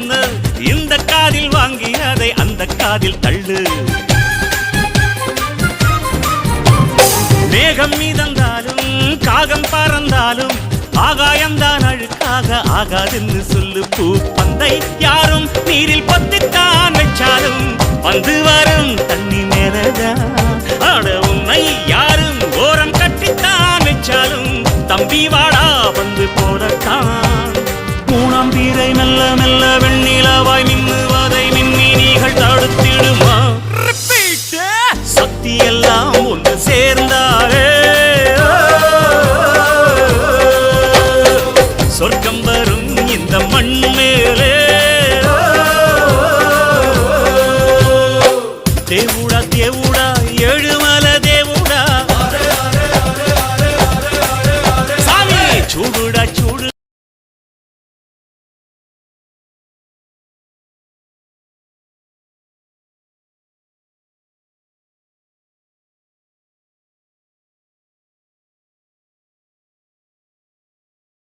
என்ன இந்த காதில் வாங்கி அதை அந்த காதில் தள்ளு. மேகம் மீதந்தாலும் காகம் பறந்தாலும் ஆகாயம்தான் அழுக்காக ஆகாதுன்னு சொல்லு. பூ பந்தை யாரும் நீரில் பத்தித்தான் வச்சாலும் வந்து வரும் தண்ணி மேலதான். ஆட உன்னை யாரும் ஓரம் கட்டித்தான் வச்சாலும் தம்பி வாடா வந்து போடத்தான். மூணாம் பீரை மெல்ல மெல்ல வெண்ணிலவாய் மின்னுவதை மின்மினிகள் தடுத்திடுமா? சக்தி எல்லாம் ஒன்று சேர்ந்தாலே சொர்க்கம்